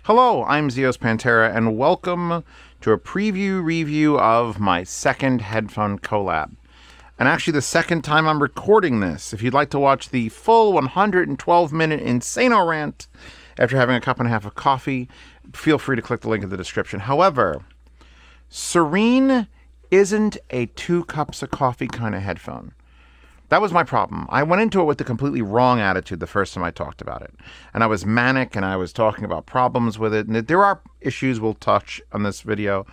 Hello, I'm Zeos Pantera, and welcome to a preview review of my second headphone collab. And actually the second time I'm recording this. If you'd like to watch the full 112-minute Insano rant after having a cup and a half of coffee, feel free to click the link in the description. However, Serene isn't a 2 cups of coffee kind of headphone. That was my problem. I went into it with the completely wrong attitude the first time I talked about it. And I was manic, and I was talking about problems with it. And there are issues we'll touch on this video.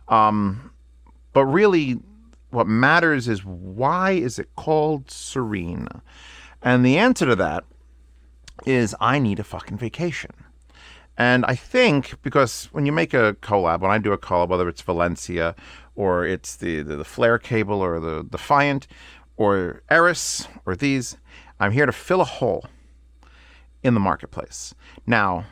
But really, what matters is, why is it called Serene? And the answer to that is, I need a fucking vacation. And I think, because when you make a collab, when I do a collab, whether it's Valencia, or it's the Flare cable, or the Defiant, or Eris, or these, I'm here to fill a hole in the marketplace. Now,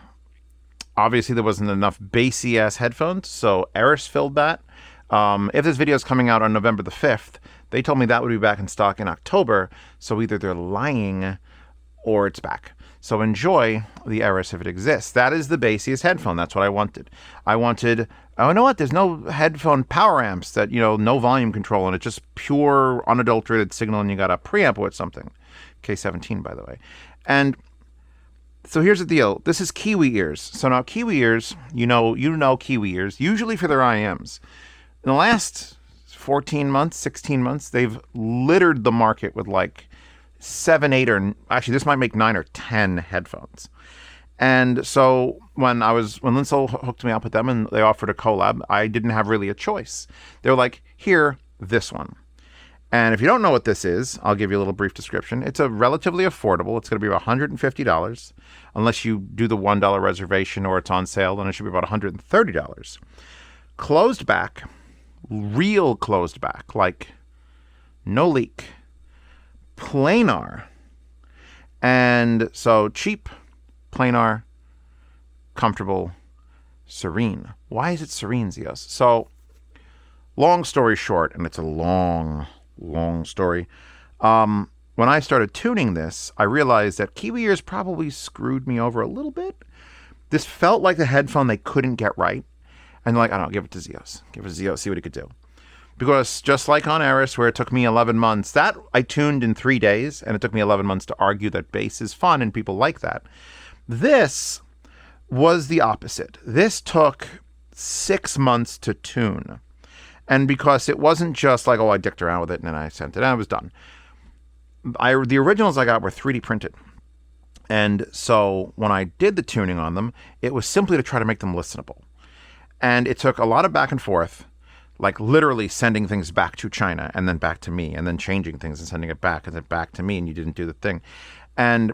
obviously there wasn't enough bassy ass headphones, so Eris filled that. If this video is coming out on November the 5th, they told me that would be back in stock in October, so either they're lying or it's back. So enjoy the Eris if it exists. That is the bassiest headphone. That's what I wanted. Oh, you know what? There's no headphone power amps that, no volume control, and it's just pure unadulterated signal, and you got a preamp with something. K17, by the way. And so here's the deal. This is KiwiEars. So now KiwiEars, you know KiwiEars, usually for their IMs. In the last 14 months, 16 months, they've littered the market with like 7, 8, or actually this might make 9 or 10 headphones. And so when Linsel hooked me up with them and they offered a collab, I didn't have really a choice. They were like, here, this one. And if you don't know what this is, I'll give you a little brief description. It's a relatively affordable. It's going to be about $150, unless you do the $1 reservation or it's on sale, then it should be about $130. Closed back, real closed back, like no leak. Planar. And so cheap, planar, comfortable, serene. Why is it serene, Zeos? So, long story short, and it's a long story. When I started tuning this, I realized that KiwiEars probably screwed me over a little bit. This felt like the headphone they couldn't get right. And they're like, I don't know, give it to Zeos. Give it to Zeos, see what he could do. Because just like on Eris, where it took me 11 months, that I tuned in 3 days, and it took me 11 months to argue that bass is fun and people like that. This was the opposite. This took 6 months to tune. And because it wasn't just like, I dicked around with it and then I sent it and I was done. The originals I got were 3D printed. And so when I did the tuning on them, it was simply to try to make them listenable. And it took a lot of back and forth, like literally sending things back to China and then back to me, and then changing things and sending it back and then back to me, and you didn't do the thing. And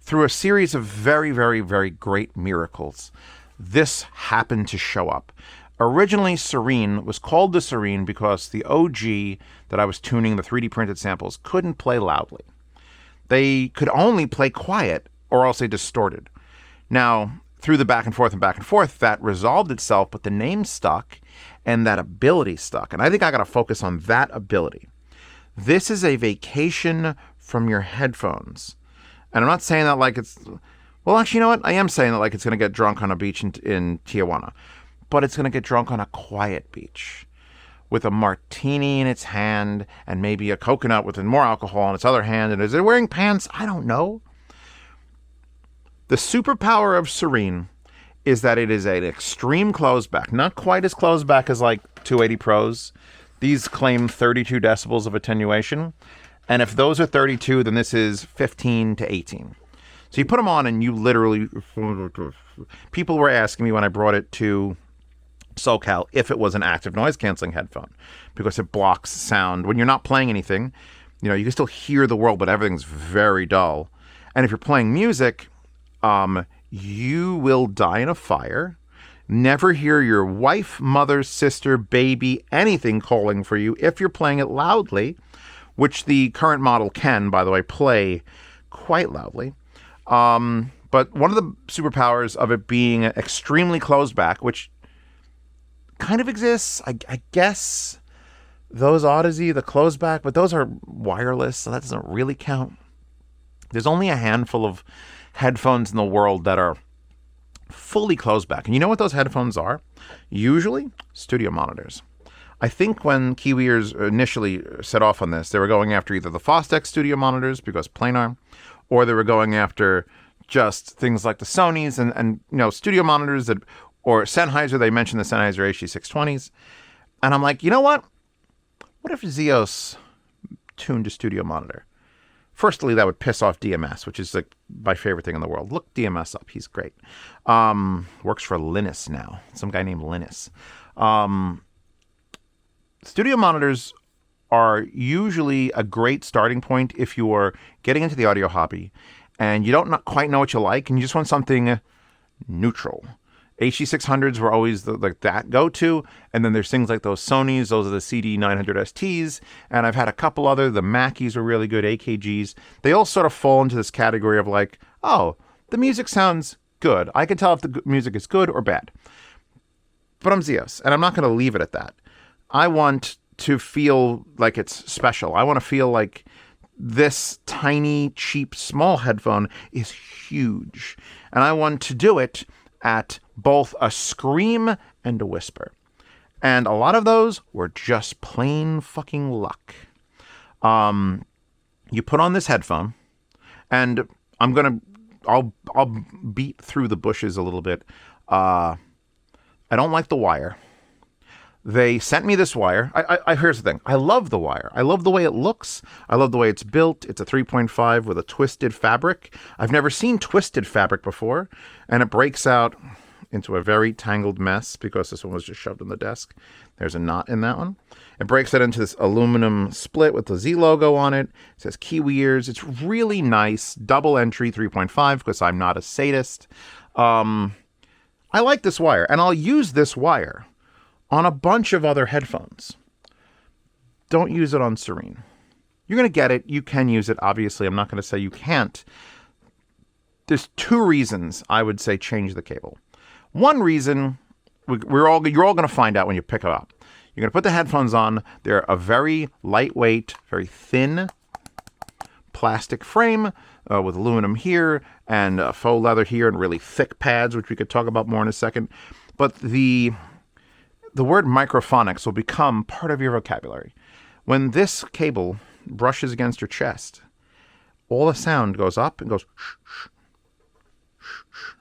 through a series of very, very, very great miracles, this happened to show up. Originally, Serene was called the Serene because the OG that I was tuning, the 3D printed samples, couldn't play loudly. They could only play quiet, or else they distorted. Now, through the back and forth, that resolved itself, but the name stuck, and that ability stuck. And I think I got to focus on that ability. This is a vacation from your headphones. And I'm not saying that like it's... Well, actually, you know what? I am saying that like it's going to get drunk on a beach in Tijuana. But it's going to get drunk on a quiet beach with a martini in its hand and maybe a coconut with more alcohol in its other hand. And is it wearing pants? I don't know. The superpower of Serene is that it is an extreme closed back. Not quite as closed back as like 280 Pros. These claim 32 decibels of attenuation. And if those are 32, then this is 15 to 18. So you put them on and you literally... People were asking me when I brought it to SoCal if it was an active noise canceling headphone, because it blocks sound. When you're not playing anything, you can still hear the world, but everything's very dull. And if you're playing music... you will die in a fire, never hear your wife, mother, sister, baby, anything calling for you if you're playing it loudly, which the current model can, by the way, play quite loudly. But one of the superpowers of it being extremely closed back, which kind of exists, I guess those AZZ, the closed back, but those are wireless, so that doesn't really count. There's only a handful of headphones in the world that are fully closed back. And you know what those headphones are? Usually studio monitors. I think when KiwiEars initially set off on this, they were going after either the Fostex studio monitors because Planar, or they were going after just things like the Sonys and studio monitors that, or Sennheiser. They mentioned the Sennheiser HD620s. And I'm like, you know what? What if Zeos tuned a studio monitor? Firstly, that would piss off DMS, which is like my favorite thing in the world. Look DMS up. He's great. Works for Linus now. Some guy named Linus. Studio monitors are usually a great starting point if you're getting into the audio hobby and you don't not quite know what you like and you just want something neutral. HD600s were always that go-to, and then there's things like those Sonys. Those are the CD900STs, and I've had a couple other. The Mackies were really good, AKGs. They all sort of fall into this category of like, oh, the music sounds good. I can tell if the music is good or bad. But I'm Zeos, and I'm not going to leave it at that. I want to feel like it's special. I want to feel like this tiny, cheap, small headphone is huge, and I want to do it at both a scream and a whisper. And a lot of those were just plain fucking luck. You put on this headphone, and I'll beat through the bushes a little bit. I don't like the wire. They sent me this wire. Here's the thing. I love the wire. I love the way it looks. I love the way it's built. It's a 3.5 with a twisted fabric. I've never seen twisted fabric before. And it breaks out into a very tangled mess because this one was just shoved on the desk. There's a knot in that one. It breaks it into this aluminum split with the Z logo on it. It says KiwiEars. It's really nice. Double entry 3.5 because I'm not a sadist. I like this wire. And I'll use this wire on a bunch of other headphones. Don't use it on Serene. You're going to get it. You can use it. Obviously, I'm not going to say you can't. There's two reasons I would say change the cable. One reason, you're all going to find out when you pick it up. You're going to put the headphones on. They're a very lightweight, very thin plastic frame with aluminum here and faux leather here and really thick pads, which we could talk about more in a second. But the word microphonics will become part of your vocabulary. When this cable brushes against your chest, all the sound goes up and goes shh, shh, shh, shh.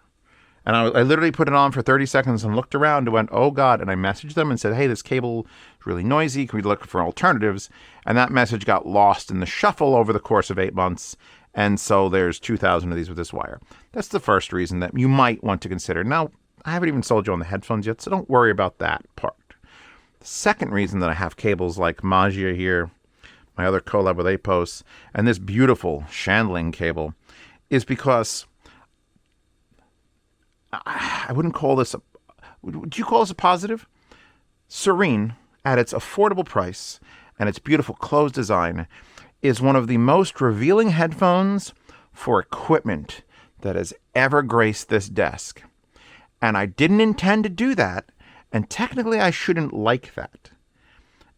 And I literally put it on for 30 seconds and looked around and went, oh God. And I messaged them and said, hey, this cable is really noisy. Can we look for alternatives? And that message got lost in the shuffle over the course of 8 months. And so there's 2,000 of these with this wire. That's the first reason that you might want to consider. Now, I haven't even sold you on the headphones yet, so don't worry about that part. The second reason that I have cables like Magia here, my other collab with Apos, and this beautiful Shandling cable is because I wouldn't call this would you call this a positive? Serene, at its affordable price and its beautiful closed design, is one of the most revealing headphones for equipment that has ever graced this desk. And I didn't intend to do that, and technically I shouldn't like that.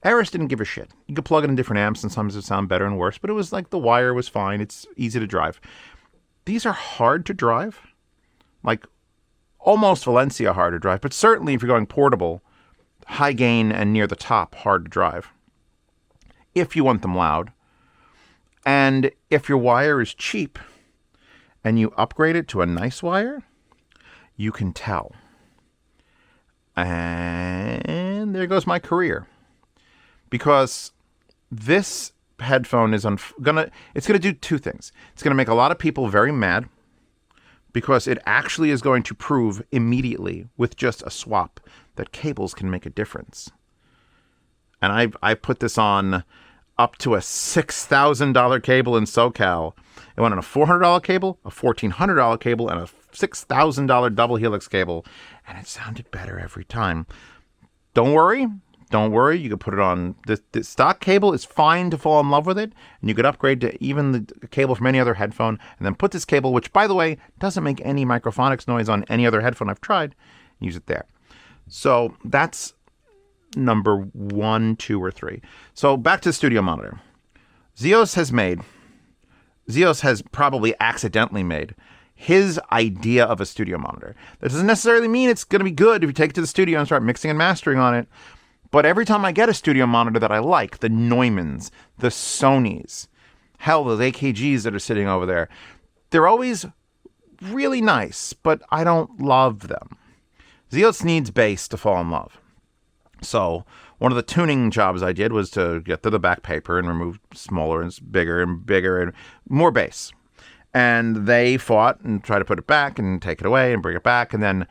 Eris didn't give a shit. You could plug it in different amps, and sometimes it sound better and worse, but it was like the wire was fine. It's easy to drive. These are hard to drive, like almost Valencia hard to drive, but certainly if you're going portable, high gain and near the top, hard to drive. If you want them loud. And if your wire is cheap and you upgrade it to a nice wire, you can tell. And there goes my career. Because this headphone is it's gonna do two things. It's gonna make a lot of people very mad because it actually is going to prove immediately with just a swap that cables can make a difference. And I put this on up to a $6,000 cable in SoCal. It went on a $400 cable, a $1,400 cable, and a $6,000 double helix cable, and it sounded better every time. Don't worry. You can put it on the stock cable. Is fine to fall in love with it, and you could upgrade to even the cable from any other headphone, and then put this cable, which by the way doesn't make any microphonics noise on any other headphone I've tried, use it there. So that's number 1, 2, or 3. So back to the studio monitor. Zeos has probably accidentally made his idea of a studio monitor. That doesn't necessarily mean it's going to be good if you take it to the studio and start mixing and mastering on it. But every time I get a studio monitor that I like, the Neumanns, the Sonys, hell, those AKGs that are sitting over there, they're always really nice, but I don't love them. Zeos needs bass to fall in love. So one of the tuning jobs I did was to get to the back paper and remove smaller and bigger and more bass. And they fought and tried to put it back and take it away and bring it back, and then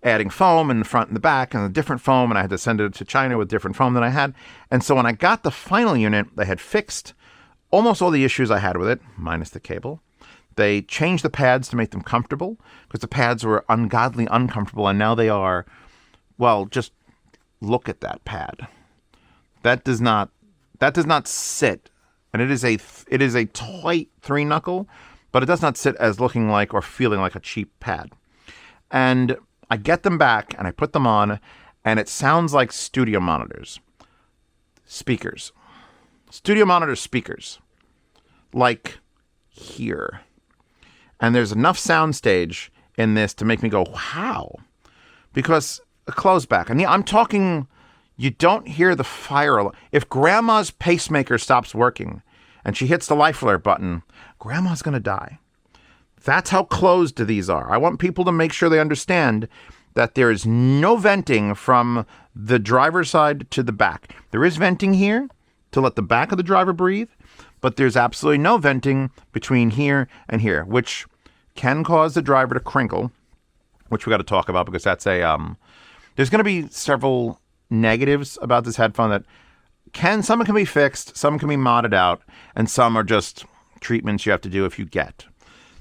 adding foam in the front and the back and a different foam, and I had to send it to China with different foam than I had. And so when I got the final unit, they had fixed almost all the issues I had with it, minus the cable. They changed the pads to make them comfortable, because the pads were ungodly uncomfortable, and now they are, well, just look at that pad. That does not sit, and it is a tight 3-knuckle, but it does not sit as looking like or feeling like a cheap pad. And I get them back and I put them on, and it sounds like studio monitors. Speakers. Studio monitor speakers. Like here. And there's enough soundstage in this to make me go, wow. Because a close back. And I'm talking, you don't hear the fire alarm. If grandma's pacemaker stops working and she hits the life alert button, grandma's going to die. That's how closed these are. I want people to make sure they understand that there is no venting from the driver's side to the back. There is venting here to let the back of the driver breathe, but there's absolutely no venting between here and here, which can cause the driver to crinkle, which we got to talk about, because that's there's going to be several negatives about this headphone that some can be fixed, some can be modded out, and some are just treatments you have to do if you get.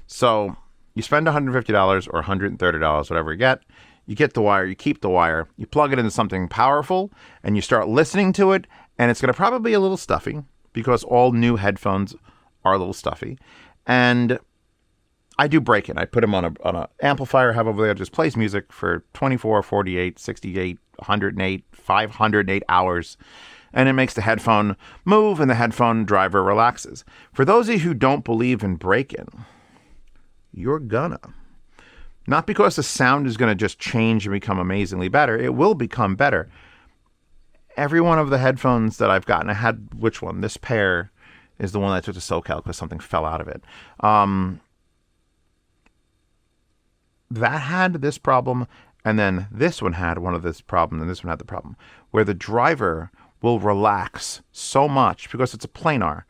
So you spend $150 or $130, whatever you get the wire, you keep the wire, you plug it into something powerful, and you start listening to it, and it's going to probably be a little stuffy, because all new headphones are a little stuffy. And I do break it. I put them on an amplifier I have over there, just plays music for 24, 48, 68, 108, 508 hours. And it makes the headphone move and the headphone driver relaxes. For those of you who don't believe in break-in, you're gonna. Not because the sound is going to just change and become amazingly better. It will become better. Every one of the headphones that I've gotten, I had, which one? This pair is the one I took to SoCal because something fell out of it. That had this problem, and then this one had one of this problem, and this one had the problem, where the driver will relax so much, because it's a planar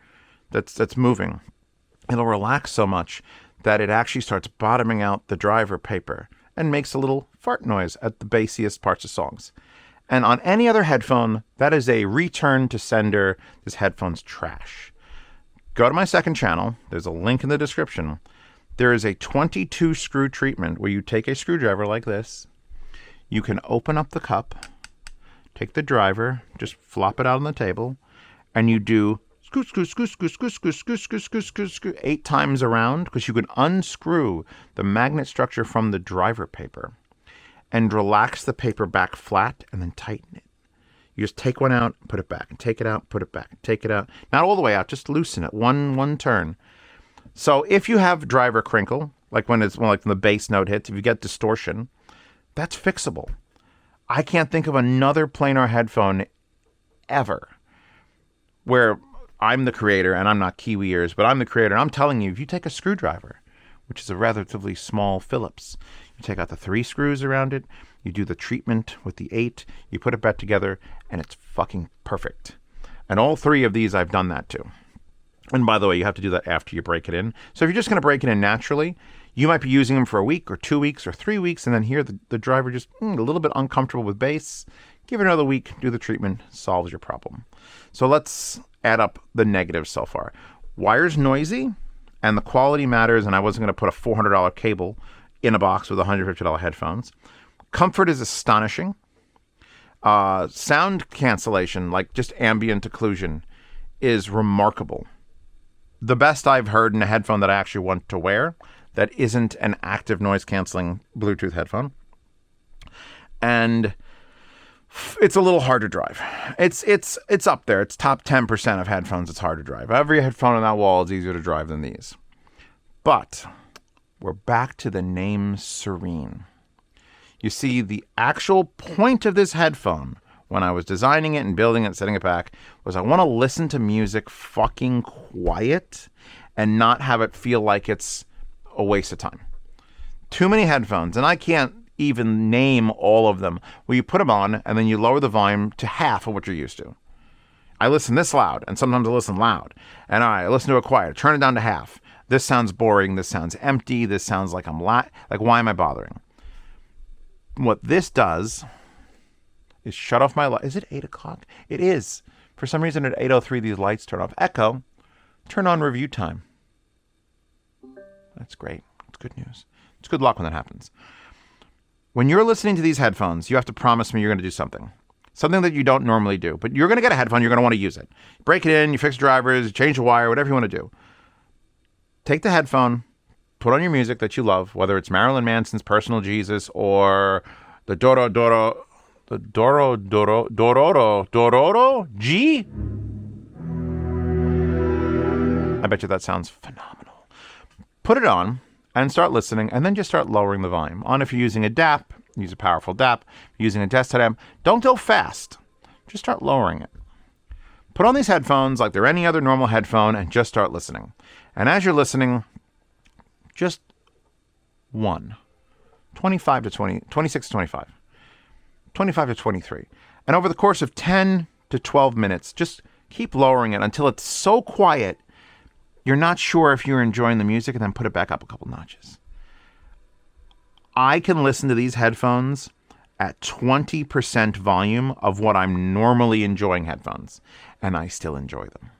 that's moving. It'll relax so much that it actually starts bottoming out the driver paper and makes a little fart noise at the bassiest parts of songs. And on any other headphone, that is a return to sender. This headphone's trash. Go to my second channel. There's a link in the description. There is a 22 screw treatment where you take a screwdriver like this. You can open up the cup, take the driver, just flop it out on the table, and you do screw, screw, screw, screw, screw, screw, screw, screw, screw, screw, screw 8 times around, because you can unscrew the magnet structure from the driver paper and relax the paper back flat and then tighten it. You just take one out, put it back, and take it out, put it back, and take it out. Not all the way out, just loosen it, one turn. So if you have driver crinkle, like when the bass note hits, if you get distortion, that's fixable. I can't think of another planar headphone ever where I'm the creator, and I'm not KiwiEars, but I'm the creator, and I'm telling you, if you take a screwdriver, which is a relatively small Phillips, you take out the 3 screws around it, you do the treatment with the 8, you put it back together, and it's fucking perfect. And all 3 of these, I've done that too. And by the way, you have to do that after you break it in. So if you're just going to break it in naturally, you might be using them for a week or 2 weeks or 3 weeks, and then here the driver just a little bit uncomfortable with bass. Give it another week, do the treatment, solves your problem. So let's add up the negatives so far. Wire's noisy, and the quality matters, and I wasn't going to put a $400 cable in a box with $150 headphones. Comfort is astonishing. Sound cancellation, like just ambient occlusion, is remarkable. The best I've heard in a headphone that I actually want to wear that isn't an active noise canceling Bluetooth headphone. And it's a little hard to drive. It's up there. It's top 10% of headphones it's hard to drive. Every headphone on that wall is easier to drive than these. But we're back to the name Serene. You see, the actual point of this headphone, when I was designing it and building it and setting it back, was I want to listen to music fucking quiet and not have it feel like it's a waste of time. Too many headphones, and I can't even name all of them, where you put them on and then you lower the volume to half of what you're used to. I listen this loud, and sometimes I listen loud. And I listen to it quiet, turn it down to half. This sounds boring, this sounds empty, this sounds like I'm like, why am I bothering? What this does is shut off my light. Is it 8 o'clock? It is. For some reason at 8:03 these lights turn off. Echo, turn on review time. That's great. It's good news. It's good luck when that happens. When you're listening to these headphones, you have to promise me you're going to do something. Something that you don't normally do. But you're going to get a headphone, you're going to want to use it. Break it in, you fix drivers, you change the wire, whatever you want to do. Take the headphone, put on your music that you love, whether it's Marilyn Manson's Personal Jesus or the Dororo G. I bet you that sounds phenomenal. Put it on and start listening, and then just start lowering the volume. On if you're using a DAP, use a powerful DAP. If you're using a desktop amp, don't go fast. Just start lowering it. Put on these headphones like they're any other normal headphone and just start listening. And as you're listening, just 25 to 20, 26 to 25, 25 to 23. And over the course of 10 to 12 minutes, just keep lowering it until it's so quiet you're not sure if you're enjoying the music, and then put it back up a couple notches. I can listen to these headphones at 20% volume of what I'm normally enjoying headphones, and I still enjoy them.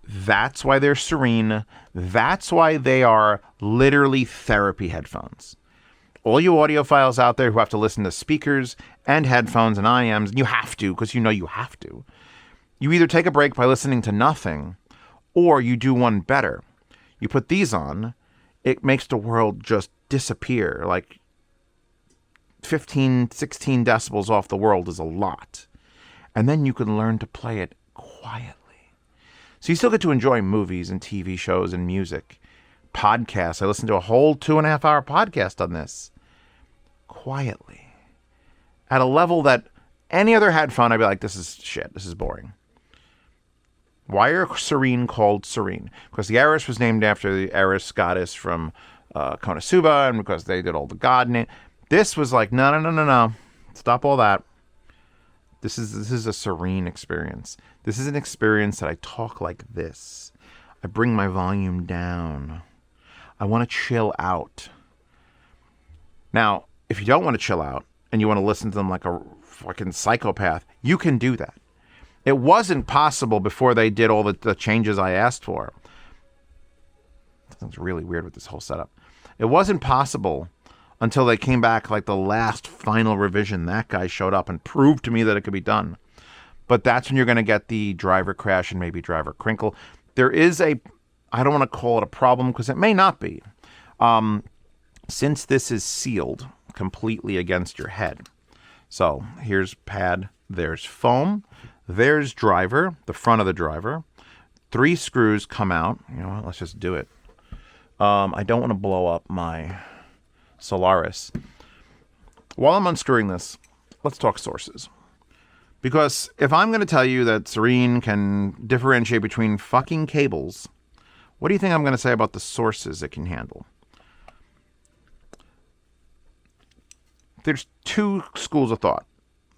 That's why they're Serene. That's why they are literally therapy headphones. All you audiophiles out there who have to listen to speakers and headphones and IMs, you have to, because you know you have to. You either take a break by listening to nothing, or you do one better. You put these on, it makes the world just disappear. Like 15, 16 decibels off the world is a lot. And then you can learn to play it quietly. So you still get to enjoy movies and TV shows and music. Podcasts. I listened to a whole 2.5 hour podcast on this. Quietly. At a level that any other headphone, I'd be like, this is shit. This is boring. Why are Serene called Serene? Because the Eris was named after the Eris goddess from Konosuba, and because they did all the god name. This was like, no. Stop all that. This is a serene experience. This is an experience that I talk like this. I bring my volume down. I want to chill out. Now, if you don't want to chill out and you want to listen to them like a fucking psychopath, you can do that. It wasn't possible before they did all the changes I asked for. That sounds really weird with this whole setup. It wasn't possible until they came back, like the last final revision. That guy showed up and proved to me that it could be done. But that's when you're going to get the driver crash and maybe driver crinkle. There is I don't want to call it a problem because it may not be. Since this is sealed completely against your head. So here's pad, there's foam. There's driver, the front of the driver. 3 screws come out. You know what? Let's just do it. I don't want to blow up my Solaris. While I'm unscrewing this, let's talk sources. Because if I'm going to tell you that Serene can differentiate between fucking cables, what do you think I'm going to say about the sources it can handle? There's 2 schools of thought.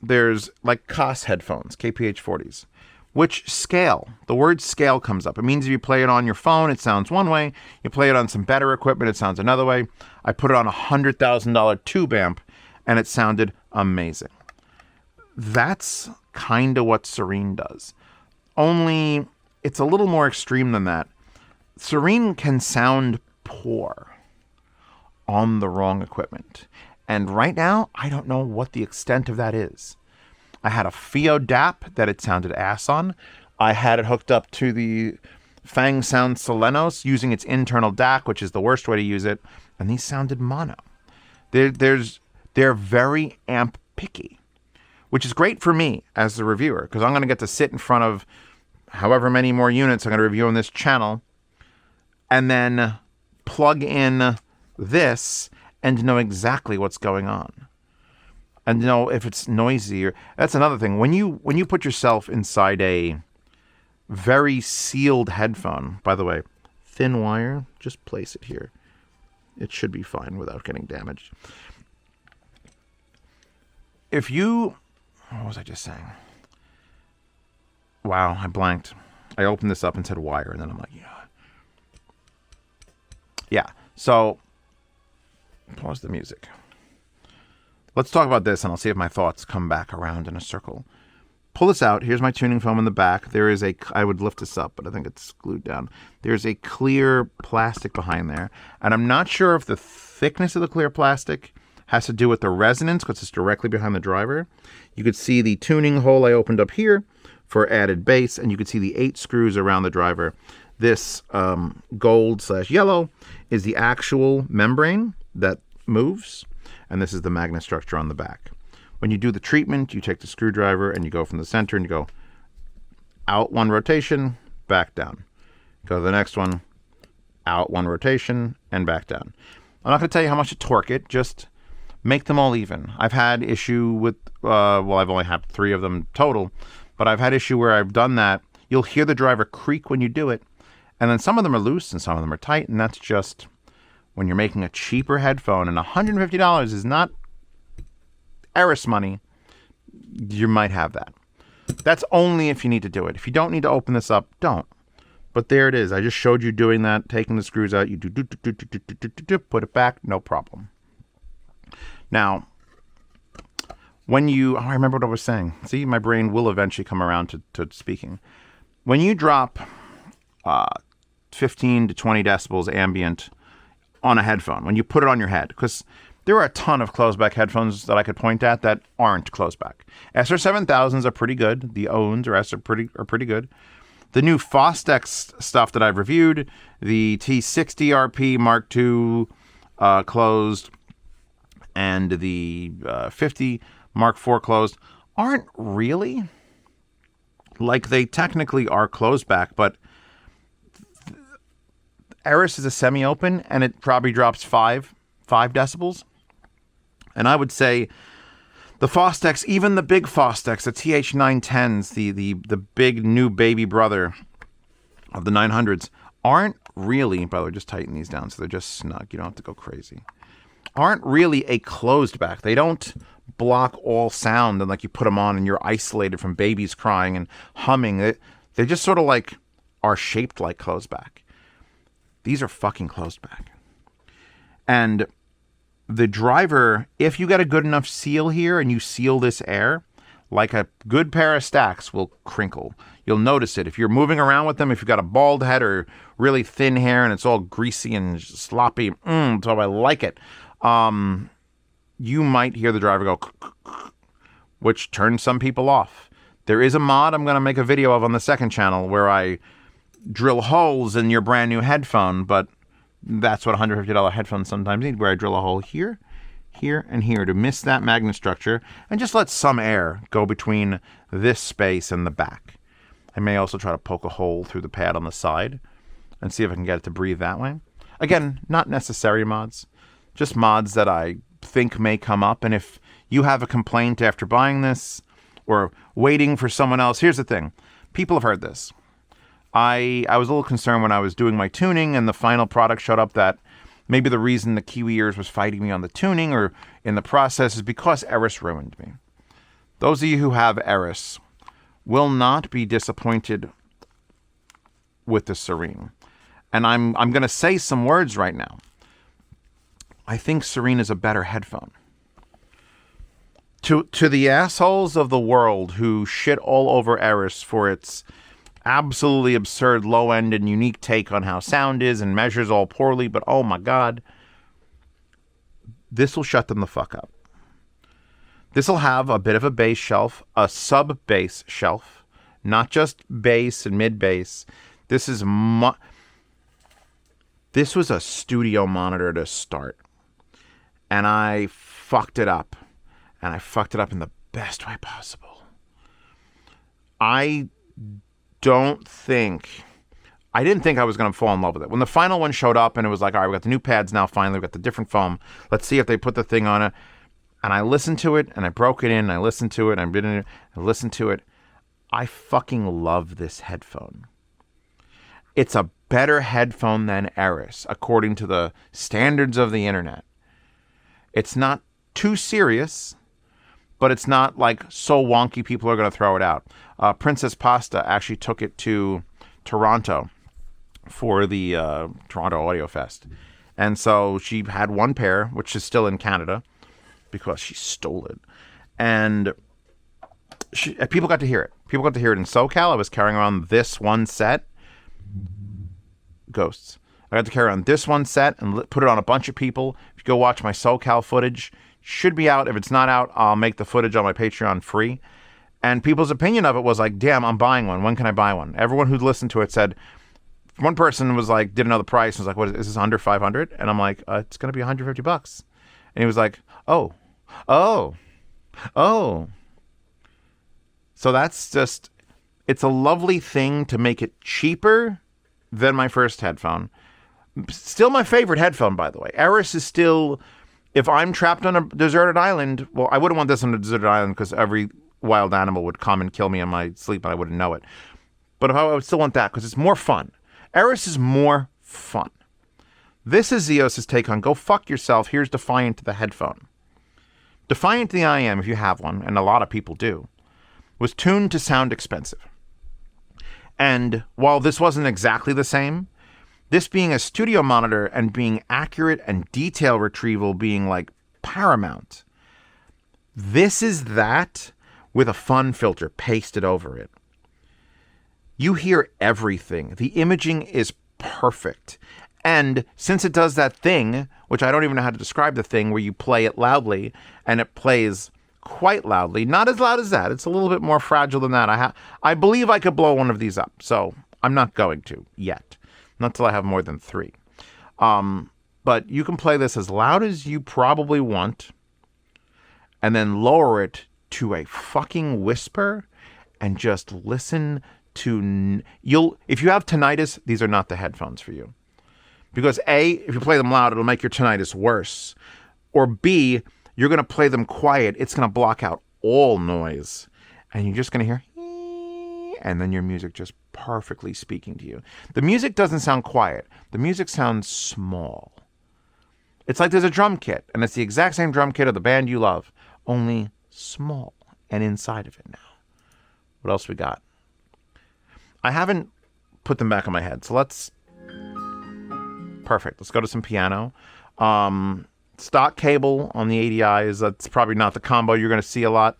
There's like COS headphones, KPH40s, which scale. The word scale comes up. It means if you play it on your phone, it sounds one way. You play it on some better equipment, it sounds another way. I put it on a $100,000 tube amp, and it sounded amazing. That's kind of what Serene does. Only it's a little more extreme than that. Serene can sound poor on the wrong equipment. And right now, I don't know what the extent of that is. I had a Fio DAP that it sounded ass on. I had it hooked up to the Fang Sound Solenos using its internal DAC, which is the worst way to use it. And these sounded mono. They're very amp picky, which is great for me as the reviewer, because I'm going to get to sit in front of however many more units I'm going to review on this channel and then plug in this and know exactly what's going on. And know if it's noisy. Or that's another thing. When you put yourself inside a very sealed headphone, by the way, thin wire, just place it here. It should be fine without getting damaged. What was I just saying? Wow, I blanked. I opened this up and said wire, and then I'm like, yeah. So, pause the music. Let's talk about this, and I'll see if my thoughts come back around in a circle. Pull this out. Here's my tuning foam in the back. I would lift this up, but I think it's glued down. There's a clear plastic behind there, and I'm not sure if the thickness of the clear plastic has to do with the resonance, because it's directly behind the driver. You could see the tuning hole I opened up here for added bass, and you could see the 8 screws around the driver. This gold/yellow is the actual membrane that moves, and this is the magnet structure on the back. When you do the treatment, you take the screwdriver and you go from the center and you go out 1 rotation, back down. Go to the next one, out 1 rotation, and back down. I'm not going to tell you how much to torque it, just make them all even. I've had issue with, I've only had 3 of them total, but I've had issue where I've done that. You'll hear the driver creak when you do it, and then some of them are loose and some of them are tight, and that's just when you're making a cheaper headphone, and $150 is not Eris money, you might have that. That's only if you need to do it. If you don't need to open this up, don't. But there it is. I just showed you doing that, taking the screws out. You put it back, no problem. Now, I remember what I was saying. See, my brain will eventually come around to speaking. When you drop 15 to 20 decibels ambient on a headphone, when you put it on your head, because there are a ton of closed-back headphones that I could point at that aren't closed-back. SR7000s are pretty good. The Owens or S are pretty good. The new Fostex stuff that I've reviewed, the T60RP Mark II closed, and the 50 Mark IV closed, aren't really. Like, they technically are closed back, but Eris is a semi-open, and it probably drops 5 decibels. And I would say the Fostex, even the big Fostex, the TH910s, the big new baby brother of the 900s, aren't really, by the way, just tighten these down so they're just snug. You don't have to go crazy. Aren't really a closed back. They don't block all sound and like you put them on and you're isolated from babies crying and humming. They just sort of like are shaped like closed back. These are fucking closed back. And the driver, if you got a good enough seal here and you seal this air, like a good pair of stacks will crinkle. You'll notice it. If you're moving around with them, if you've got a bald head or really thin hair and it's all greasy and sloppy, so I like it. You might hear the driver go, which turns some people off. There is a mod I'm going to make a video of on the second channel where I drill holes in your brand new headphone, but that's what $150 headphones sometimes need, where I drill a hole here, here, and here to miss that magnet structure and just let some air go between this space and the back. I may also try to poke a hole through the pad on the side and see if I can get it to breathe that way. Again, not necessary mods, just mods that I think may come up. And if you have a complaint after buying this or waiting for someone else, here's the thing. People have heard this. I was a little concerned when I was doing my tuning and the final product showed up that maybe the reason the Kiwi-Ears was fighting me on the tuning or in the process is because Eris ruined me. Those of you who have Eris will not be disappointed with the Serene. And I'm going to say some words right now. I think Serene is a better headphone. To the assholes of the world who shit all over Eris for its absolutely absurd low-end and unique take on how sound is and measures all poorly, but oh my God, this will shut them the fuck up. This will have a bit of a bass shelf, a sub-bass shelf, not just bass and mid-bass. This was a studio monitor to start, and I fucked it up, and I fucked it up in the best way possible. I don't think I didn't think I was going to fall in love with it. When the final one showed up and it was like, all right, we got the new pads now, finally, we got the different foam. Let's see if they put the thing on it. And I listened to it, and I broke it in, and I listened to it, and I listened to it. I fucking love this headphone. It's a better headphone than Eris, according to the standards of the internet. It's not too serious, but it's not like so wonky people are going to throw it out. Princess Pasta actually took it to Toronto for the Toronto Audio Fest. And so she had one pair, which is still in Canada, because she stole it. And people got to hear it. People got to hear it in SoCal. I was carrying around this one set. Ghosts. I got to carry around this one set and put it on a bunch of people. If you go watch my SoCal footage, should be out. If it's not out, I'll make the footage on my Patreon free. And people's opinion of it was like, damn, I'm buying one. When can I buy one? Everyone who listened to it said, one person was like, didn't know the price. And was like, what is this, under 500? And I'm like, it's going to be $150. And he was like, oh. So that's just, it's a lovely thing to make it cheaper than my first headphone. Still my favorite headphone, by the way. Eris is still, if I'm trapped on a deserted island, well, I wouldn't want this on a deserted island because every wild animal would come and kill me in my sleep and I wouldn't know it. But I would still want that because it's more fun. Eris is more fun. This is Zeos' take on go fuck yourself. Here's Defiant the headphone. Defiant the IM, if you have one, and a lot of people do, was tuned to sound expensive. And while this wasn't exactly the same, this being a studio monitor and being accurate and detail retrieval being like paramount, this is that with a fun filter pasted over it. You hear everything. The imaging is perfect. And since it does that thing, which I don't even know how to describe the thing, where you play it loudly and it plays quite loudly, not as loud as that. It's a little bit more fragile than that. I believe I could blow one of these up, so I'm not going to yet. Not until I have more than 3. But you can play this as loud as you probably want and then lower it to a fucking whisper and just listen to... If you have tinnitus, these are not the headphones for you. Because A, if you play them loud, it'll make your tinnitus worse. Or B, you're going to play them quiet. It's going to block out all noise. And you're just going to hear... And then your music just perfectly speaking to you. The music doesn't sound quiet. The music sounds small. It's like there's a drum kit. And it's the exact same drum kit of the band you love. Only small. And inside of it now. What else we got? I haven't put them back on my head. So let's... Perfect. Let's go to some piano. Stock cable on the ADIs. That's probably not the combo you're going to see a lot.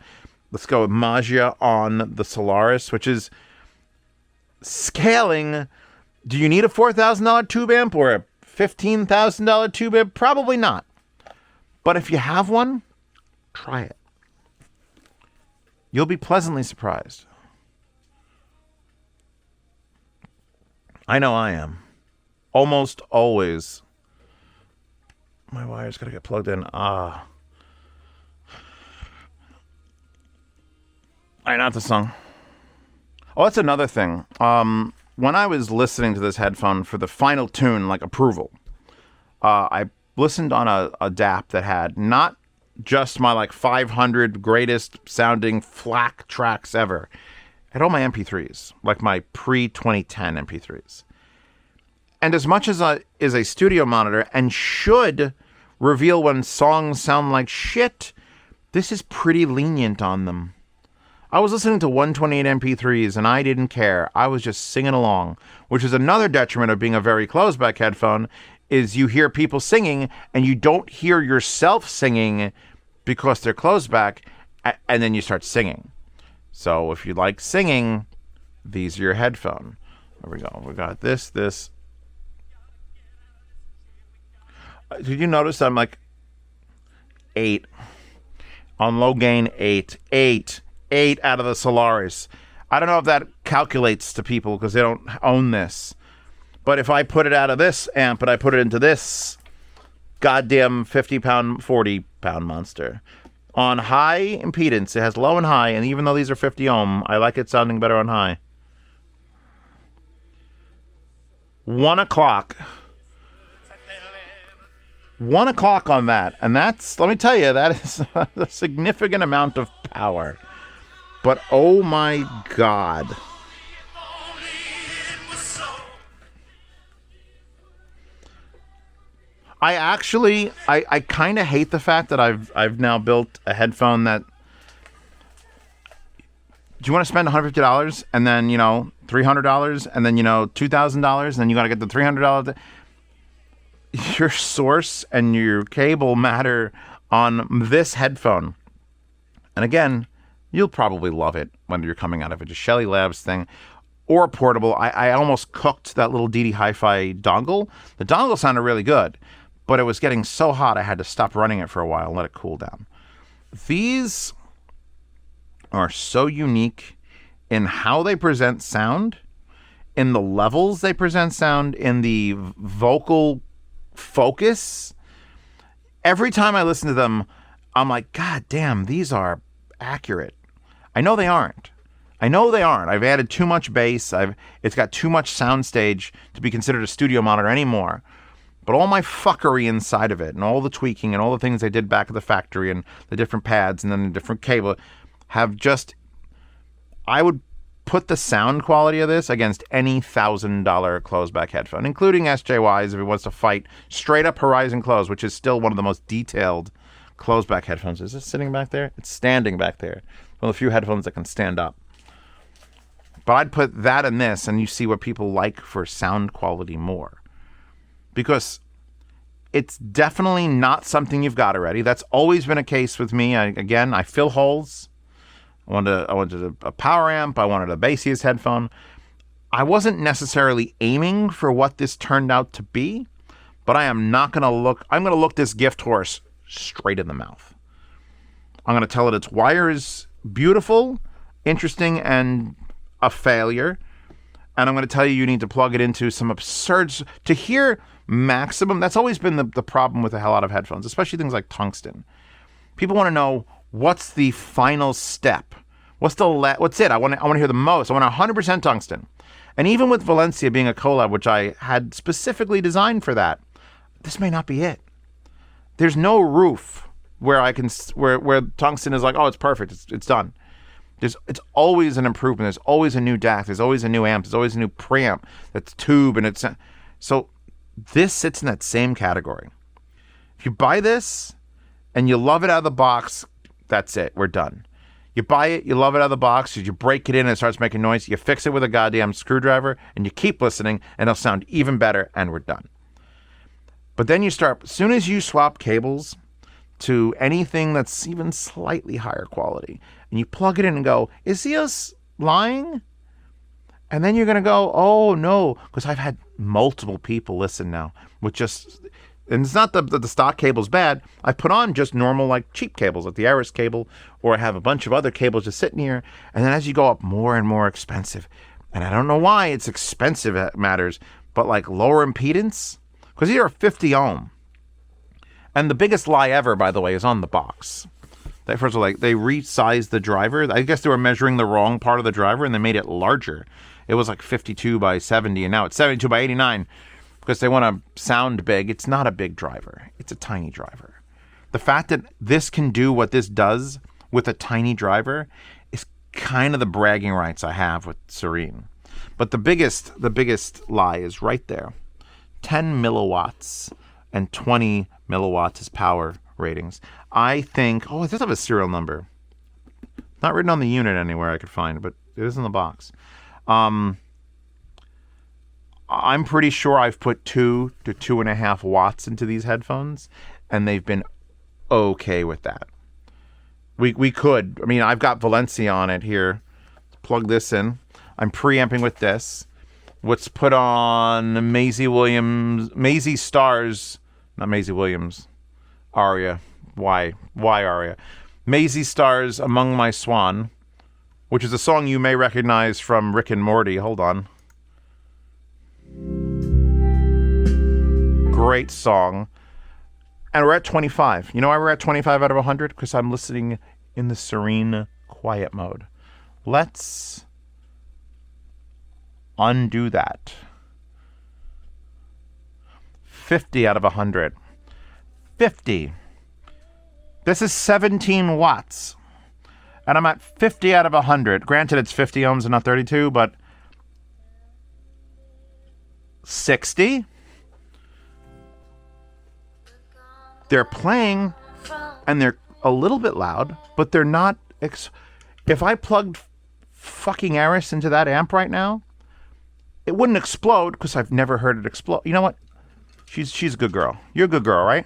Let's go with Magia on the Solaris, which is scaling. Do you need a $4,000 tube amp or a $15,000 tube amp? Probably not. But if you have one, try it. You'll be pleasantly surprised. I know I am. Almost always. My wire's got to get plugged in. All right, not the song. Oh, that's another thing. When I was listening to this headphone for the final tune, like approval, I listened on a DAP that had not just my like 500 greatest sounding FLAC tracks ever. It had all my MP3s, like my pre-2010 MP3s. And as much as is a studio monitor and should reveal when songs sound like shit, this is pretty lenient on them. I was listening to 128 MP3s and I didn't care. I was just singing along, which is another detriment of being a very closed-back headphone, is you hear people singing and you don't hear yourself singing because they're closed back, and then you start singing. So if you like singing, these are your headphone. There we go. We got this. Did you notice I'm like 8 on low gain? 8 out of the Solaris. I don't know if that calculates to people because they don't own this, but if I put it out of this amp and I put it into this goddamn 50-pound, 40-pound monster on high impedance, it has low and high, and even though these are 50 ohm, I like it sounding better on high. 1 o'clock. 1 o'clock on that. And that's, let me tell you, that is a significant amount of power. But oh my God. I kind of hate the fact that I've now built a headphone that, do you want to spend $150 and then, $300 and then, $2,000 and then you got to get the $300? Your source and your cable matter on this headphone. And again, you'll probably love it when you're coming out of it. A Shelly Labs thing or portable. I almost cooked that little DD Hi-Fi dongle. The dongle sounded really good, but it was getting so hot I had to stop running it for a while and let it cool down. These are so unique in how they present sound, in the levels they present sound, in the vocal focus. Every time I listen to them, I'm like, God damn, these are accurate. I know they aren't. I've added too much bass. It's got too much soundstage to be considered a studio monitor anymore. But all my fuckery inside of it and all the tweaking and all the things I did back at the factory and the different pads and then the different cable have just, I would put the sound quality of this against any $1,000 closeback headphone, including SJY's if it wants to fight straight up Horizon Close, which is still one of the most detailed closeback headphones. Is it sitting back there? It's standing back there. One of the few headphones that can stand up. But I'd put that in this and you see what people like for sound quality more. Because it's definitely not something you've got already. That's always been a case with me. I fill holes. I wanted a power amp. I wanted a bassiest headphone. I wasn't necessarily aiming for what this turned out to be, but I'm going to look this gift horse straight in the mouth. I'm going to tell it its wire is beautiful, interesting, and a failure. And I'm going to tell you need to plug it into some absurd, to hear maximum. That's always been the problem with a lot of headphones, especially things like tungsten. People want to know, what's the final step? What's it? I want to hear the most. I want 100% tungsten. And even with Valencia being a collab, which I had specifically designed for that, this may not be it. There's no roof where where tungsten is like, oh, it's perfect. It's done. It's always an improvement. There's always a new DAC. There's always a new amp. There's always a new preamp that's tube. So this sits in that same category. If you buy this and you love it out of the box, that's it. We're done. You buy it, you love it out of the box, you break it in and it starts making noise, you fix it with a goddamn screwdriver, and you keep listening, and it'll sound even better, and we're done. But then you start, as soon as you swap cables to anything that's even slightly higher quality, and you plug it in and go, is Zeos lying? And then you're going to go, oh no, because I've had multiple people listen now with just, and it's not that the stock cable's bad. I put on just normal, like cheap cables, like the Aris cable, or I have a bunch of other cables just sitting here. And then as you go up more and more expensive, and I don't know why it's expensive, it matters, but like lower impedance, because these are 50 ohm. And the biggest lie ever, by the way, is on the box. First of all, they resized the driver. I guess they were measuring the wrong part of the driver and they made it larger. It was like 52 by 70 and now it's 72 by 89 because they want to sound big. It's not a big driver. It's a tiny driver. The fact that this can do what this does with a tiny driver is kind of the bragging rights I have with Serene. But the biggest lie is right there. 10 milliwatts and 20 milliwatts as power ratings. I think, it does have a serial number. Not written on the unit anywhere I could find, but it is in the box. I'm pretty sure I've put 2 to 2.5 watts into these headphones, and they've been okay with that. We could. I mean, I've got Valencia on it here. Plug this in. I'm preamping with this. What's put on Maisie Star's, not Maisie Williams, Aria. Why Aria? Maisie Star's Among My Swan, which is a song you may recognize from Rick and Morty. Hold on. Great song. And we're at 25. You know why we're at 25 out of 100? Because I'm listening in the serene, quiet mode. Let's undo that. 50 out of 100. 50. This is 17 watts. And I'm at 50 out of 100. Granted, it's 50 ohms and not 32, but 60. They're playing, and they're a little bit loud, but they're not... If I plugged fucking Aris into that amp right now, it wouldn't explode, because I've never heard it explode. You know what? She's a good girl. You're a good girl, right?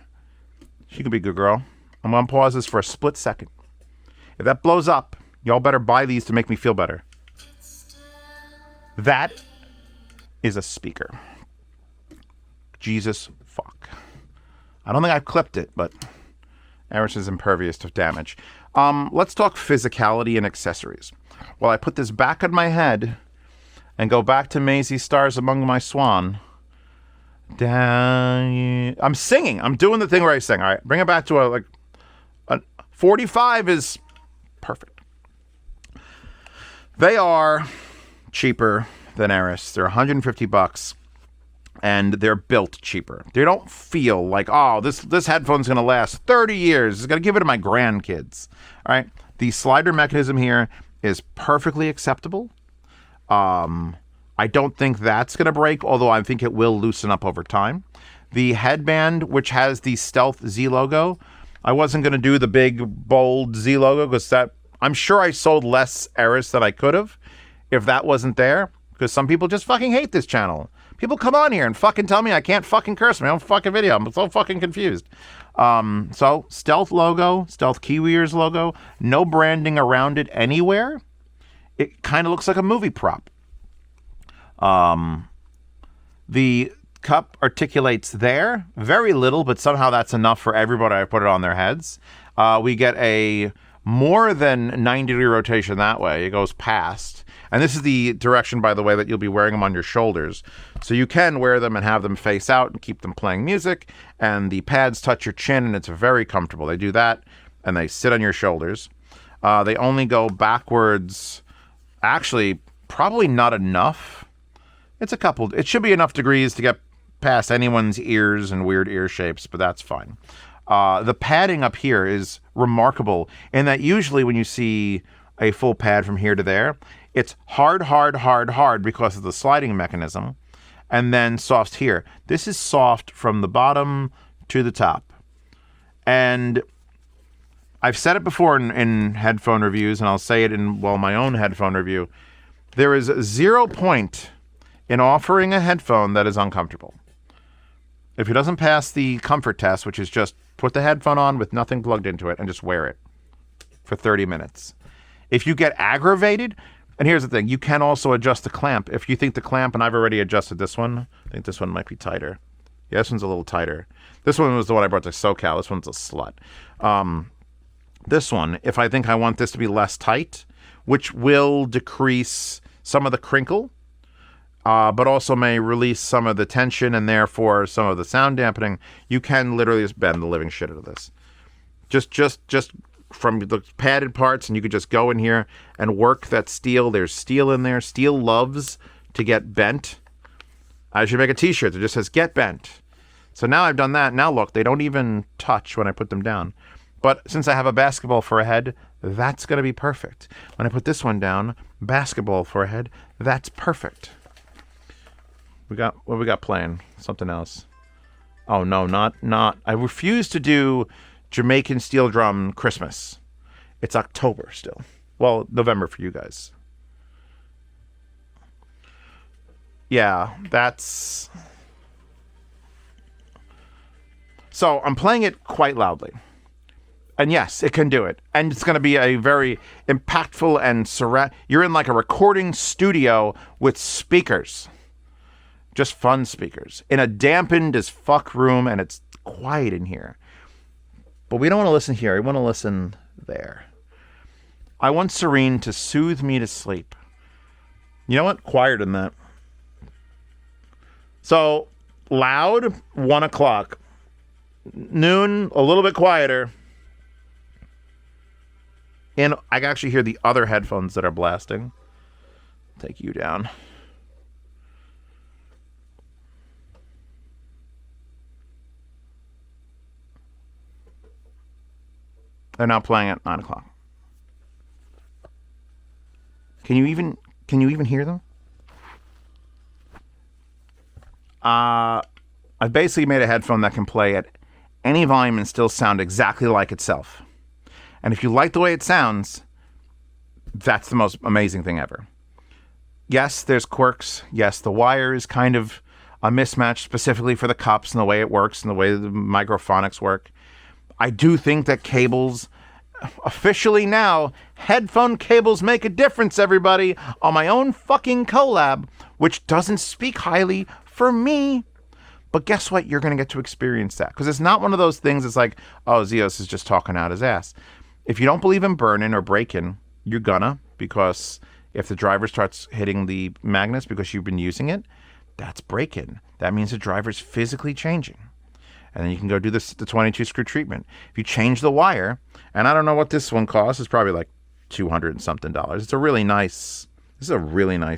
She could be a good girl. I'm going to pause this for a split second. If that blows up, y'all better buy these to make me feel better. That is a speaker. Jesus fuck. I don't think I've clipped it, but Aris is impervious to damage. Let's talk physicality and accessories. While I put this back on my head and go back to Maisie Stars Among My Swan. I'm singing. I'm doing the thing where I sing. All right, bring it back to a 45 is perfect. They are cheaper than Aris. They're $150, and they're built cheaper. They don't feel like, oh, this headphone's going to last 30 years. It's going to give it to my grandkids. All right, the slider mechanism here is perfectly acceptable. I don't think that's going to break, although I think it will loosen up over time. The headband, which has the Stealth Z logo, I wasn't going to do the big, bold Z logo because I'm sure I sold less Aris than I could have if that wasn't there, because some people just fucking hate this channel. People come on here and fucking tell me I can't fucking curse my own fucking video. I'm so fucking confused. So, Stealth logo, Stealth KiwiEars logo, no branding around it anywhere. It kind of looks like a movie prop. The cup articulates there, very little, but somehow that's enough for everybody. I put it on their heads. We get a more than 90-degree rotation that way. It goes past. And this is the direction, by the way, that you'll be wearing them on your shoulders. So you can wear them and have them face out and keep them playing music. And the pads touch your chin, and it's very comfortable. They do that, and they sit on your shoulders. They only go backwards. Actually, probably not enough. It should be enough degrees to get past anyone's ears and weird ear shapes, but that's fine. The padding up here is remarkable in that usually when you see a full pad from here to there, it's hard because of the sliding mechanism, and then soft here. This is soft from the bottom to the top. And I've said it before in headphone reviews, and I'll say it in, my own headphone review. There is 0 point in offering a headphone that is uncomfortable. If it doesn't pass the comfort test, which is just put the headphone on with nothing plugged into it and just wear it for 30 minutes. If you get aggravated, and here's the thing, you can also adjust the clamp. If you think the clamp, and I've already adjusted this one, I think this one might be tighter. Yeah, this one's a little tighter. This one was the one I brought to SoCal. This one's a slut. This one, if I think I want this to be less tight, which will decrease some of the crinkle, but also may release some of the tension and therefore some of the sound dampening, you can literally just bend the living shit out of this. Just from the padded parts, and you could just go in here and work that steel. There's steel in there. Steel loves to get bent. I should make a t-shirt that just says "Get Bent." So now I've done that. Now look, they don't even touch when I put them down. But since I have a basketball for a head, that's going to be perfect. When I put this one down, basketball for a head, that's perfect. What we got playing? Something else. Oh no, not. I refuse to do Jamaican steel drum Christmas. It's October still. Well, November for you guys. Yeah, that's... So I'm playing it quite loudly. And yes, it can do it. And it's going to be a very impactful and you're in like a recording studio with speakers. Just fun speakers. In a dampened as fuck room, and it's quiet in here. But we don't want to listen here. We want to listen there. I want Serene to soothe me to sleep. You know what? Quieter than that. So, loud, 1 o'clock. Noon, a little bit quieter. And I can actually hear the other headphones that are blasting. Take you down. They're now playing at 9 o'clock. Can you even hear them? I've basically made a headphone that can play at any volume and still sound exactly like itself. And if you like the way it sounds, that's the most amazing thing ever. Yes, there's quirks. Yes, the wire is kind of a mismatch specifically for the cups and the way it works and the way the microphonics work. I do think that cables, officially now, headphone cables make a difference, everybody, on my own fucking collab, which doesn't speak highly for me. But guess what? You're going to get to experience that. Because it's not one of those things that's like, oh, Zeos is just talking out his ass. If you don't believe in burn-in or break-in, you're gonna, because if the driver starts hitting the magnets because you've been using it, that's break-in. That means the driver's physically changing. And then you can go do the 22 screw treatment. If you change the wire, and I don't know what this one costs, it's probably like $200 and something. This is a really nice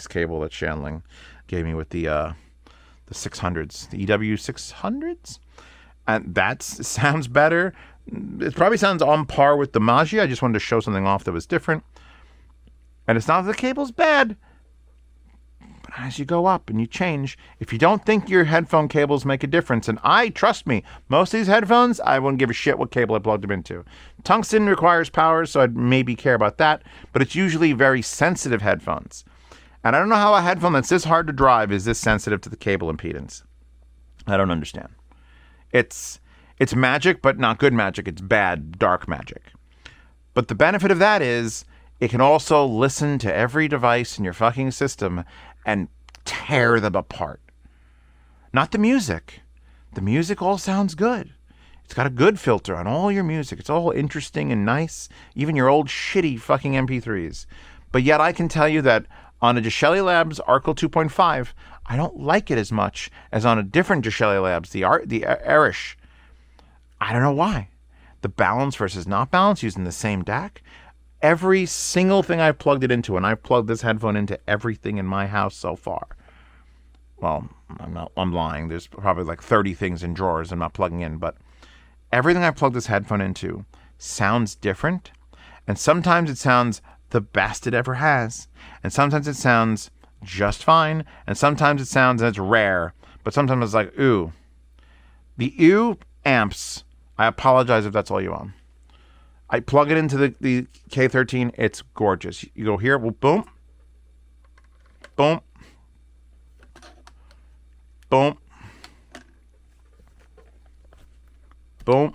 cable that Shandling gave me with the 600s, the EW 600s. And that sounds better. It probably sounds on par with the Magi. I just wanted to show something off that was different. And it's not that the cable's bad. But as you go up and you change, if you don't think your headphone cables make a difference, and trust me, most of these headphones, I wouldn't give a shit what cable I plugged them into. Tungsten requires power, so I'd maybe care about that. But it's usually very sensitive headphones. And I don't know how a headphone that's this hard to drive is this sensitive to the cable impedance. I don't understand. It's magic, but not good magic. It's bad, dark magic. But the benefit of that is it can also listen to every device in your fucking system and tear them apart. Not the music. The music all sounds good. It's got a good filter on all your music. It's all interesting and nice, even your old shitty fucking MP3s. But yet I can tell you that on a Geshelli Labs Arkel 2.5, I don't like it as much as on a different Geshelli Labs, the Arish. I don't know why. The balance versus not balance using the same DAC. Every single thing I've plugged it into, and I've plugged this headphone into everything in my house so far. Well, I'm lying. There's probably like 30 things in drawers I'm not plugging in, but everything I plugged this headphone into sounds different. And sometimes it sounds the best it ever has. And sometimes it sounds just fine. And sometimes it sounds, and it's rare, but sometimes it's like, ooh. The ooh amps, I apologize if that's all you own. I plug it into the K13. It's gorgeous. You go here, well, boom, boom, boom, boom.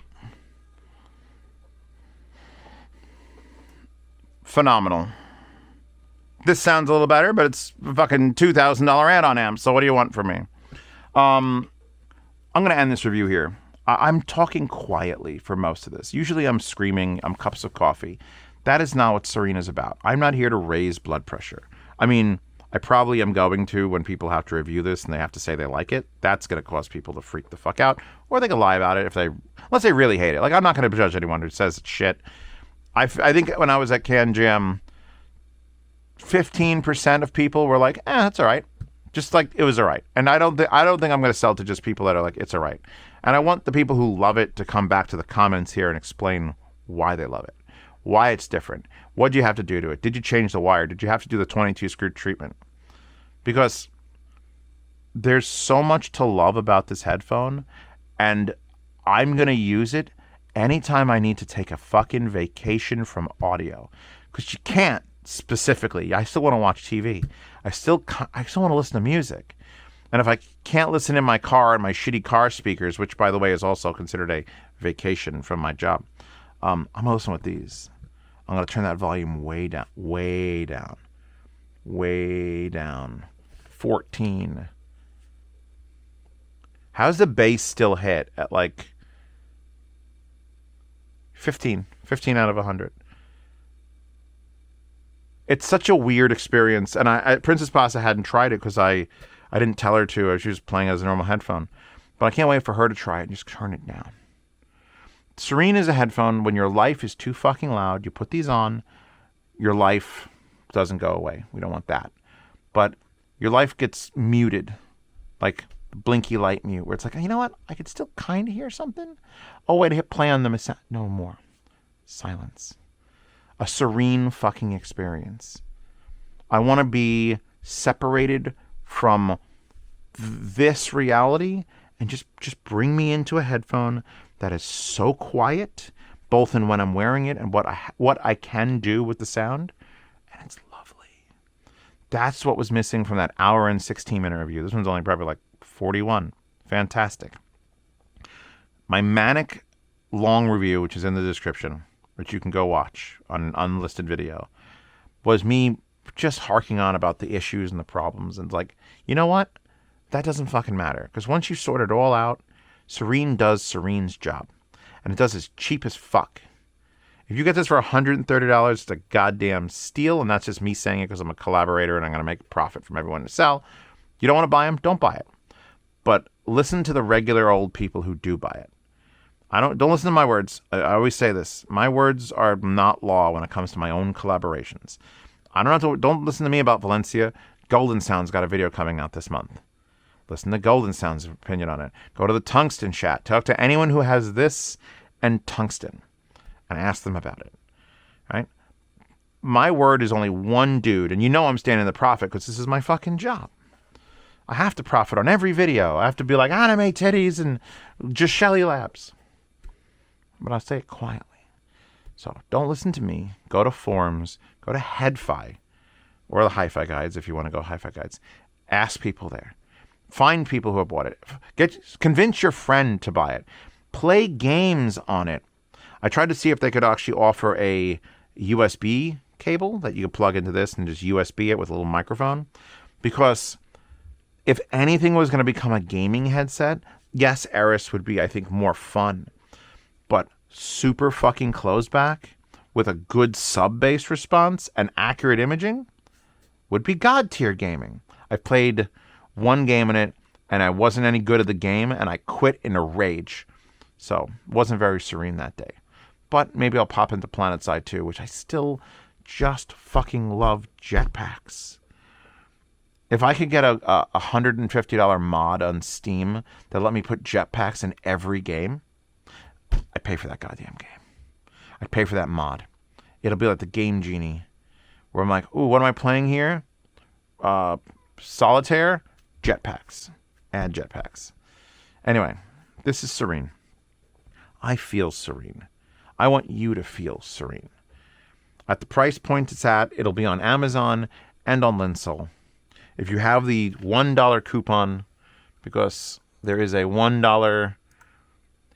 Phenomenal. This sounds a little better, but it's a fucking $2,000 add-on amp. So what do you want from me? I'm going to end this review here. I'm talking quietly for most of this. Usually I'm screaming, I'm cups of coffee. That is not what Serene is about. I'm not here to raise blood pressure. I mean, I probably am going to when people have to review this and they have to say they like it. That's going to cause people to freak the fuck out. Or they can lie about it unless they really hate it. Like, I'm not going to judge anyone who says it's shit. I think when I was at Can Jam, 15% of people were like, that's all right. Just like, it was all right. And I don't think I'm going to sell to just people that are like, it's all right. And I want the people who love it to come back to the comments here and explain why they love it, why it's different. What did you have to do to it? Did you change the wire? Did you have to do the 22 screw treatment? Because there's so much to love about this headphone, and I'm going to use it anytime I need to take a fucking vacation from audio. Because you can't specifically. I still want to watch TV. I still want to listen to music. And if I can't listen in my car and my shitty car speakers, which, by the way, is also considered a vacation from my job, I'm going to listen with these. I'm going to turn that volume way down, way down, way down. 14. How's the bass still hit at like 15 out of 100? It's such a weird experience. And Princess Pasta hadn't tried it because I didn't tell her to. She was playing as a normal headphone. But I can't wait for her to try it and just turn it down. Serene is a headphone. When your life is too fucking loud, you put these on, your life doesn't go away. We don't want that. But your life gets muted. Like blinky light mute, where it's like, you know what? I could still kind of hear something. Oh, wait, I hit play on them. No more. silence. A serene fucking experience. I want to be separated from this reality and just bring me into a headphone that is so quiet, both in when I'm wearing it and what I can do with the sound, and it's lovely. That's what was missing from that hour and 16-minute review. This one's only probably like 41. Fantastic. My manic long review, which is in the description, which you can go watch on an unlisted video, was me just harking on about the issues and the problems. And like, you know what? That doesn't fucking matter. Because once you sort it all out, Serene does Serene's job. And it does as cheap as fuck. If you get this for $130, it's a goddamn steal. And that's just me saying it because I'm a collaborator and I'm going to make a profit from everyone to sell. You don't want to buy them? Don't buy it. But listen to the regular old people who do buy it. Don't listen to my words. I always say this. My words are not law when it comes to my own collaborations. Don't listen to me about Valencia. Golden Sound's got a video coming out this month. Listen to Golden Sound's opinion on it. Go to the Tungsten chat. Talk to anyone who has this and Tungsten and ask them about it. Right? My word is only one dude, and you know I'm standing the profit because this is my fucking job. I have to profit on every video. I have to be like anime titties and just Shelly Labs. But I'll say it quietly. So don't listen to me. Go to forums. Go to Headfi or the Hi-Fi Guides if you want to go Hi-Fi Guides. Ask people there. Find people who have bought it. Convince your friend to buy it. Play games on it. I tried to see if they could actually offer a USB cable that you could plug into this and just USB it with a little microphone. Because if anything was going to become a gaming headset, yes, Eris would be, I think, more fun. But super fucking closed back with a good sub-bass response and accurate imaging would be god tier gaming. I played one game in it and I wasn't any good at the game and I quit in a rage. So wasn't very serene that day. But maybe I'll pop into PlanetSide 2, which I still just fucking love jetpacks. If I could get a $150 mod on Steam that let me put jetpacks in every game, I'd pay for that goddamn game. I'd pay for that mod. It'll be like the Game Genie, where I'm like, ooh, what am I playing here? Solitaire, jetpacks. Add jetpacks. Anyway, this is Serene. I feel serene. I want you to feel serene. At the price point it's at, it'll be on Amazon and on Linsol. If you have the $1 coupon, because there is a $1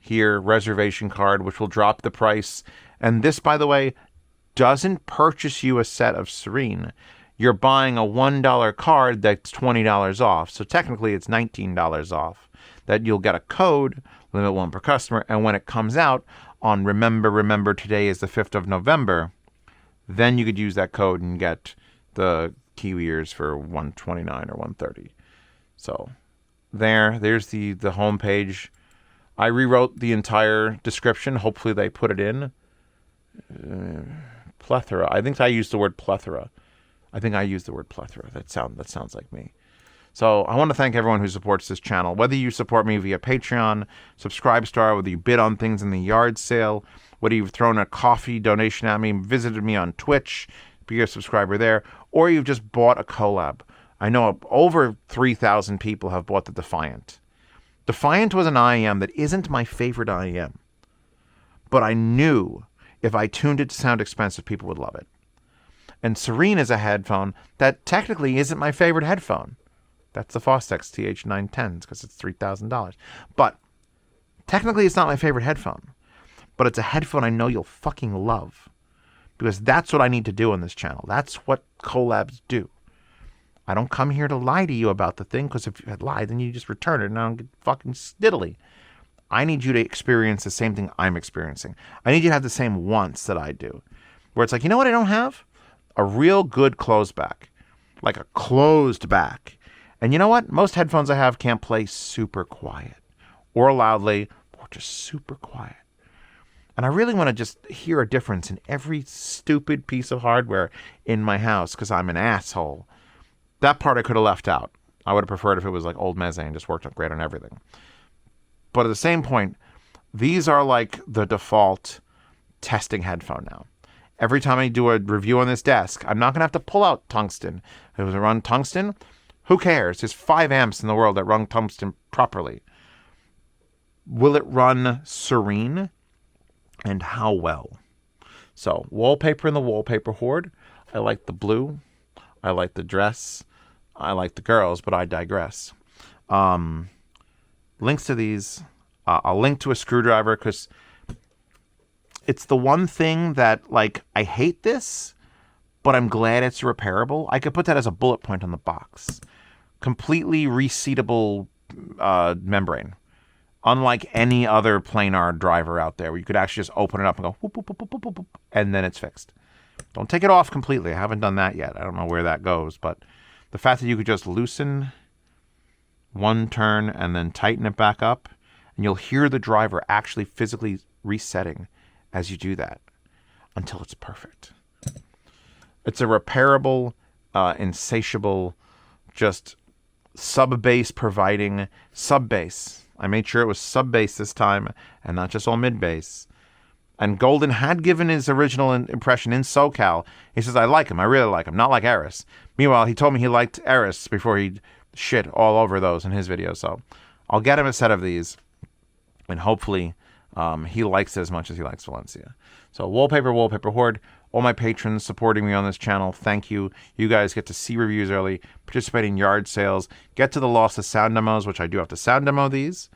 here reservation card, which will drop the price. And this, by the way, doesn't purchase you a set of Serene. You're buying a $1 card that's $20 off. So technically it's $19 off. That you'll get a code, limit one per customer, and when it comes out on remember today is the 5th of November, then you could use that code and get the Kiwi-Ears for $129 or $130. So there's the homepage. I rewrote the entire description. Hopefully they put it in. Plethora. I think I used the word plethora. That sounds like me. So I want to thank everyone who supports this channel. Whether you support me via Patreon, Subscribestar, whether you bid on things in the yard sale, whether you've thrown a coffee donation at me, visited me on Twitch, be a subscriber there, or you've just bought a collab. I know over 3,000 people have bought the Defiant. Defiant was an IEM that isn't my favorite IEM. But I knew if I tuned it to sound expensive, people would love it. And Serene is a headphone that technically isn't my favorite headphone. That's the Fostex TH910s because it's $3,000. But technically it's not my favorite headphone. But it's a headphone I know you'll fucking love. Because that's what I need to do on this channel. That's what collabs do. I don't come here to lie to you about the thing, because if you had lied, then you just return it and I don't get fucking stiddly. I need you to experience the same thing I'm experiencing. I need you to have the same wants that I do. Where it's like, you know what I don't have? A real good closed back. Like a closed back. And you know what? Most headphones I have can't play super quiet. Or loudly. Or just super quiet. And I really want to just hear a difference in every stupid piece of hardware in my house, because I'm an asshole. That part I could have left out. I would have preferred if it was like old Meze and just worked out great on everything. But at the same point, these are like the default testing headphone now. Every time I do a review on this desk, I'm not going to have to pull out tungsten. If it was run tungsten, who cares? There's 5 amps in the world that run tungsten properly. Will it run Serene? And how well? So, wallpaper in the wallpaper hoard. I like the blue. I like the dress. I like the girls, but I digress. Links to these. I'll link to a screwdriver because it's the one thing that, like, I hate this, but I'm glad it's repairable. I could put that as a bullet point on the box. Completely reseatable membrane. Unlike any other planar driver out there where you could actually just open it up and go, whoop, whoop, whoop, whoop, whoop, whoop, and then it's fixed. Don't take it off completely. I haven't done that yet. I don't know where that goes, but the fact that you could just loosen one turn and then tighten it back up, and you'll hear the driver actually physically resetting as you do that until it's perfect. It's a repairable, insatiable, just sub-bass providing sub-bass. I made sure it was sub-bass this time and not just all mid-bass. And Golden had given his original impression in SoCal. He says, I like him. I really like him. Not like Eris. Meanwhile, he told me he liked Eris before he shit all over those in his video. So I'll get him a set of these. And hopefully he likes it as much as he likes Valencia. So wallpaper hoard. All my patrons supporting me on this channel, thank you. You guys get to see reviews early, participate in yard sales, get to the loss of sound demos, which I do have to sound demo these.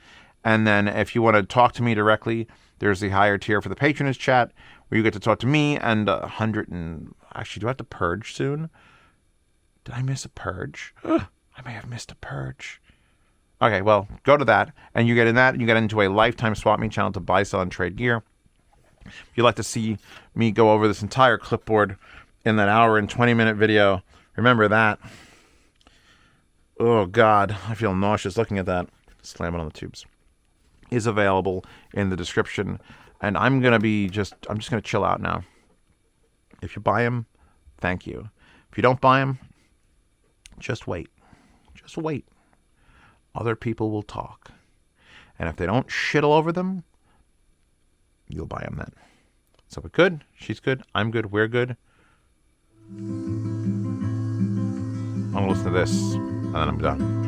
And then if you want to talk to me directly, there's the higher tier for the patronage chat, where you get to talk to me and 100 and... Actually, do I have to purge soon? Did I miss a purge? I may have missed a purge. Okay, well, go to that, and you get in that, and you get into a lifetime swap meet channel to buy, sell, and trade gear. If you'd like to see me go over this entire clipboard in that hour and 20-minute video, remember that. Oh, God, I feel nauseous looking at that. Slam it on the tubes. Is available in the description, and I'm just going to chill out now. If you buy them, thank you. If you don't buy them, just wait. Just wait. Other people will talk. And if they don't shit all over them, you'll buy them then. So we're good. She's good. I'm good. We're good. I'm going to listen to this, and then I'm done.